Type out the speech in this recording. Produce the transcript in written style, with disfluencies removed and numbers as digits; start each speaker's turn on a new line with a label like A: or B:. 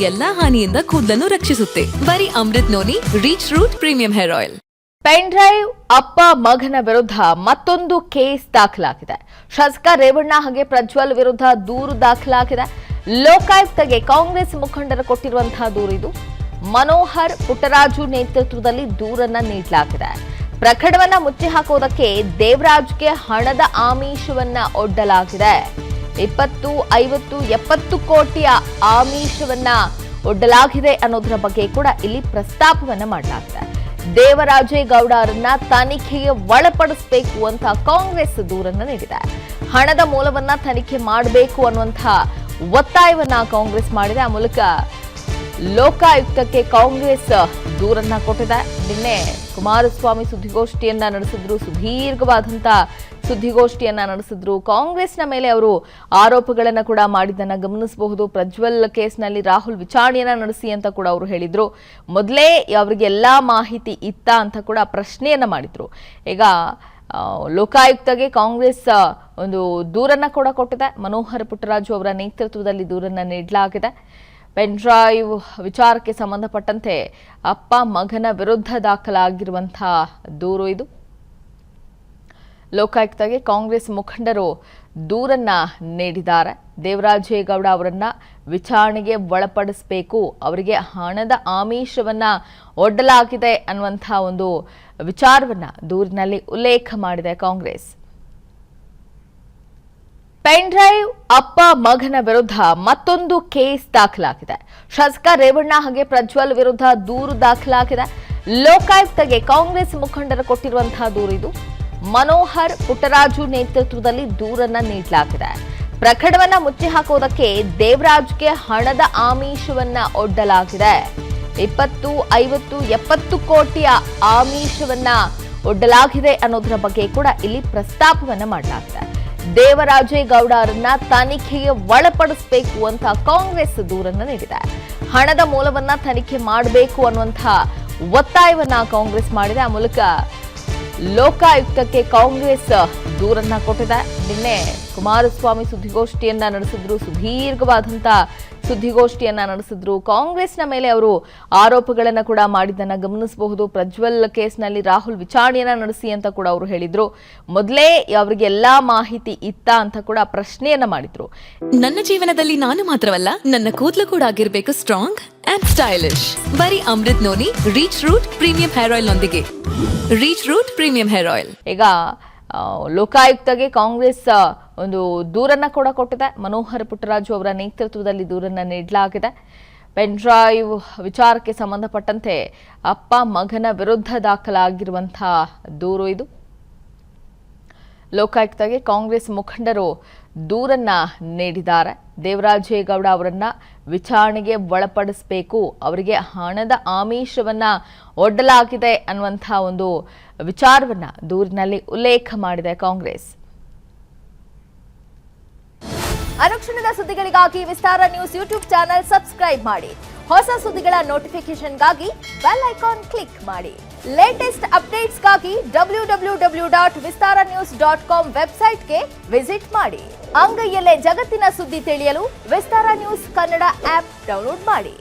A: ಎಲ್ಲಾ ಹಾನಿಯಿಂದ ಕೂದಲನ್ನು ರಕ್ಷಿಸುತ್ತೆ. ಬರೀ Amrit noni reach root premium hair oil.
B: Pen drive ಅಪ್ಪ ಮಗನ ವಿರುದ್ಧ ಮತ್ತೊಂದು ಕೇಸ್ ದಾಖಲಾಗಿದೆ. ಶಾಸಕ ರೇವಣ್ಣ ಹಾಗೆ ಪ್ರಜ್ವಲ್ ವಿರುದ್ಧ ದೂರು ದಾಖಲಾಗಿದೆ. ಲೋಕಾಯುಕ್ತಗೆ ಕಾಂಗ್ರೆಸ್ ಮುಖಂಡರು ಕೊಟ್ಟಿರುವಂತಹ ದೂರು ಇದು. ಮನೋಹರ್ ಪುಟ್ಟರಾಜು ನೇತೃತ್ವದಲ್ಲಿ ದೂರನ್ನ ನೀಡಲಾಗಿದೆ. ಪ್ರಕರಣವನ್ನ ಮುಚ್ಚಿ ಹಾಕೋದಕ್ಕೆ ದೇವರಾಜ್ಗೆ ಹಣದ ಆಮಿಷವನ್ನ ಒಡ್ಡಲಾಗಿದೆ. 20, 50, 70 ಕೋಟಿಯ ಆಮಿಷವನ್ನ ಒಡ್ಡಲಾಗಿದೆ ಅನ್ನೋದರ ಬಗ್ಗೆ ಕೂಡ ಇಲ್ಲಿ ಪ್ರಸ್ತಾಪವನ್ನ ಮಾಡಲಾಗಿದೆ. ದೇವರಾಜೇಗೌಡ ಅವರನ್ನ ತನಿಖೆಗೆ ಒಳಪಡಿಸಬೇಕು ಅಂತ ಕಾಂಗ್ರೆಸ್ ದೂರನ್ನ ನೀಡಿದೆ. ಹಣದ ಮೂಲವನ್ನ ತನಿಖೆ ಮಾಡಬೇಕು ಅನ್ನುವಂತಹ ಒತ್ತಾಯವನ್ನ ಕಾಂಗ್ರೆಸ್ ಮಾಡಿದೆ. ಆ ಮೂಲಕ ಲೋಕಾಯುಕ್ತಕ್ಕೆ ಕಾಂಗ್ರೆಸ್ ದೂರನ್ನ ಕೊಟ್ಟಿದೆ. ನಿನ್ನೆ ಕುಮಾರಸ್ವಾಮಿ ಸುದ್ದಿಗೋಷ್ಠಿಯನ್ನ ನಡೆಸಿದ್ರು, ಸುದೀರ್ಘವಾದಂತಹ ಸುದ್ದಿಗೋಷ್ಠಿಯನ್ನ ನಡೆಸಿದ್ರು. ಕಾಂಗ್ರೆಸ್ನ ಮೇಲೆ ಅವರು ಆರೋಪಗಳನ್ನ ಕೂಡ ಮಾಡಿದ್ದನ್ನ ಗಮನಿಸಬಹುದು. ಪ್ರಜ್ವಲ್ ಕೇಸ್ನಲ್ಲಿ ರಾಹುಲ್ ವಿಚಾರಣೆಯನ್ನ ನಡೆಸಿ ಅಂತ ಕೂಡ ಅವರು ಹೇಳಿದ್ರು. ಮೊದಲೇ ಅವರಿಗೆ ಎಲ್ಲಾ ಮಾಹಿತಿ ಇತ್ತ ಅಂತ ಕೂಡ ಪ್ರಶ್ನೆಯನ್ನ ಮಾಡಿದ್ರು. ಈಗ ಲೋಕಾಯುಕ್ತಗೆ ಕಾಂಗ್ರೆಸ್ ಒಂದು ದೂರನ್ನ ಕೂಡ ಕೊಟ್ಟಿದೆ. ಮನೋಹರ್ ಪುಟ್ಟರಾಜು ಅವರ ನೇತೃತ್ವದಲ್ಲಿ ದೂರನ್ನ ನೀಡಲಾಗಿದೆ. ಪೆನ್ ಡ್ರೈವ್ ವಿಚಾರಕ್ಕೆ ಸಂಬಂಧಪಟ್ಟಂತೆ ಅಪ್ಪ ಮಗನ ವಿರುದ್ಧ ದಾಖಲಾಗಿರುವಂತಹ ದೂರು ಇದು. ಲೋಕಾಯುಕ್ತಗೆ ಕಾಂಗ್ರೆಸ್ ಮುಖಂಡರು ದೂರನ್ನ ನೀಡಿದ್ದಾರೆ. ದೇವರಾಜೇಗೌಡ ಅವರನ್ನ ವಿಚಾರಣೆಗೆ ಒಳಪಡಿಸಬೇಕು, ಅವರಿಗೆ ಹಣದ ಆಮಿಷವನ್ನ ಒಡ್ಡಲಾಗಿದೆ ಅನ್ನುವಂತಹ ಒಂದು ವಿಚಾರವನ್ನ ದೂರಿನಲ್ಲಿ ಉಲ್ಲೇಖ ಮಾಡಿದೆ ಕಾಂಗ್ರೆಸ್. ಪೆನ್ ಡ್ರೈವ್ ಅಪ್ಪ ಮಗನ ವಿರುದ್ಧ ಮತ್ತೊಂದು ಕೇಸ್ ದಾಖಲಾಗಿದೆ. ಶಾಸಕ ರೇವಣ್ಣ ಹಾಗೆ ಪ್ರಜ್ವಲ್ ವಿರುದ್ಧ ದೂರು ದಾಖಲಾಗಿದೆ. ಲೋಕಾಯುಕ್ತಗೆ ಕಾಂಗ್ರೆಸ್ ಮುಖಂಡರು ಕೊಟ್ಟಿರುವಂತಹ ದೂರು ಇದು. ಮನೋಹರ್ ಪುಟ್ಟರಾಜು ನೇತೃತ್ವದಲ್ಲಿ ದೂರನ್ನ ನೀಡಲಾಗಿದೆ. ಪ್ರಕರಣವನ್ನ ಮುಚ್ಚಿ ಹಾಕೋದಕ್ಕೆ ದೇವರಾಜ್ಗೆ ಹಣದ ಆಮಿಷವನ್ನ ಒಡ್ಡಲಾಗಿದೆ. 20, 50, 70 ಕೋಟಿಯ ಆಮಿಷವನ್ನ ಒಡ್ಡಲಾಗಿದೆ ಅನ್ನೋದರ ಬಗ್ಗೆ ಕೂಡ ಇಲ್ಲಿ ಪ್ರಸ್ತಾಪವನ್ನ ಮಾಡಲಾಗಿದೆ. ದೇವರಾಜೇಗೌಡ ಅವರನ್ನ ತನಿಖೆಗೆ ಒಳಪಡಿಸಬೇಕು ಅಂತ ಕಾಂಗ್ರೆಸ್ ದೂರನ್ನ ನೀಡಿದೆ. ಹಣದ ಮೂಲವನ್ನ ತನಿಖೆ ಮಾಡಬೇಕು ಅನ್ನುವಂತಹ ಒತ್ತಾಯವನ್ನ ಕಾಂಗ್ರೆಸ್ ಮಾಡಿದೆ. ಆ ಮೂಲಕ ಲೋಕಾಯುಕ್ತಕ್ಕೆ ಕಾಂಗ್ರೆಸ್ ದೂರನ್ನ ಕೊಟ್ಟಿದೆ. ನಿನ್ನೆ ಕುಮಾರಸ್ವಾಮಿ ಸುದ್ದಿಗೋಷ್ಠಿಯನ್ನ ನಡೆಸಿದ್ರು, ಸುದೀರ್ಘವಾದಂತಹ ಸುದ್ದಿಗೋಷ್ಠಿಯನ್ನ ನಡೆಸಿದ್ರು. ಕಾಂಗ್ರೆಸ್ನ ಮೇಲೆ ಅವರು ಆರೋಪಗಳನ್ನ ಕೂಡ ಮಾಡಿದ್ದನ್ನ ಗಮನಿಸಬಹುದು. ಪ್ರಜ್ವಲ್ ಕೇಸ್ನಲ್ಲಿ ರಾಹುಲ್ ವಿಚಾರಣೆಯನ್ನ ನಡೆಸಿ ಅಂತ ಕೂಡ ಅವರು ಹೇಳಿದ್ರು. ಮೊದಲೇ ಅವರಿಗೆ ಎಲ್ಲಾ ಮಾಹಿತಿ ಇತ್ತ ಅಂತ ಕೂಡ ಪ್ರಶ್ನೆಯನ್ನ ಮಾಡಿದ್ರು.
A: ನನ್ನ ಜೀವನದಲ್ಲಿ ನಾನು ಮಾತ್ರವಲ್ಲ, ನನ್ನ ಕೂದಲು ಕೂಡ ಆಗಿರ್ಬೇಕು ಸ್ಟ್ರಾಂಗ್ ಅಂಡ್ ಸ್ಟೈಲಿಶ್. ಬರೀ Amrit noni reach root premium hair oil ನೊಂದಿಗೆ. Reach root premium hair oil.
B: ಈಗ ಲೋಕಾಯುಕ್ತಗೆ ಕಾಂಗ್ರೆಸ್ ಒಂದು ದೂರನ್ನ ಕೂಡ ಕೊಟ್ಟಿದೆ. ಮನೋಹರ್ ಪುಟ್ಟರಾಜು ಅವರ ನೇತೃತ್ವದಲ್ಲಿ ದೂರನ್ನ ನೀಡಲಾಗಿದೆ. ಪೆನ್ ಡ್ರೈವ್ ವಿಚಾರಕ್ಕೆ ಸಂಬಂಧಪಟ್ಟಂತೆ ಅಪ್ಪ ಮಗನ ವಿರುದ್ಧ ದಾಖಲಾಗಿರುವಂತಹ ದೂರು ಇದು. ಲೋಕಾಯುಕ್ತಗೆ ಕಾಂಗ್ರೆಸ್ ಮುಖಂಡರು ದೂರನ್ನ ನೀಡಿದ್ದಾರೆ. ದೇವರಾಜೇಗೌಡ ಅವರನ್ನ ವಿಚಾರಣೆಗೆ ಒಳಪಡಿಸಬೇಕು, ಅವರಿಗೆ ಹಣದ ಆಮಿಷವನ್ನ ಒಡ್ಡಲಾಗಿದೆ ಅನ್ನುವಂತಹ ಒಂದು ವಿಚಾರವನ್ನ ದೂರಿನಲ್ಲಿ ಉಲ್ಲೇಖ ಮಾಡಿದೆ ಕಾಂಗ್ರೆಸ್. ಅನುಕ್ಷಣದ ಸುದ್ದಿಗಳಿಗಾಗಿ ವಿಸ್ತಾರ ನ್ಯೂಸ್ ಯೂಟ್ಯೂಬ್ ಚಾನೆಲ್ ಸಬ್ಸ್ಕ್ರೈಬ್ ಮಾಡಿ. ಹೊಸ ಸುದ್ದಿಗಳ ನೋಟಿಫಿಕೇಶನ್ಗಾಗಿ ಬೆಲ್ ಐಕಾನ್ ಕ್ಲಿಕ್ ಮಾಡಿ. ಲೇಟೆಸ್ಟ್ ಅಪ್ಡೇಟ್ಸ್ಗಾಗಿ www.vistaranews.com ವೆಬ್ಸೈಟ್ಗೆ ವಿಸಿಟ್ ಮಾಡಿ. ಅಂಗೈಯಲ್ಲೇ ಜಗತ್ತಿನ ಸುದ್ದಿ ತಿಳಿಯಲು ವಿಸ್ತಾರ ನ್ಯೂಸ್ ಕನ್ನಡ ಆಪ್ ಡೌನ್ಲೋಡ್ ಮಾಡಿ.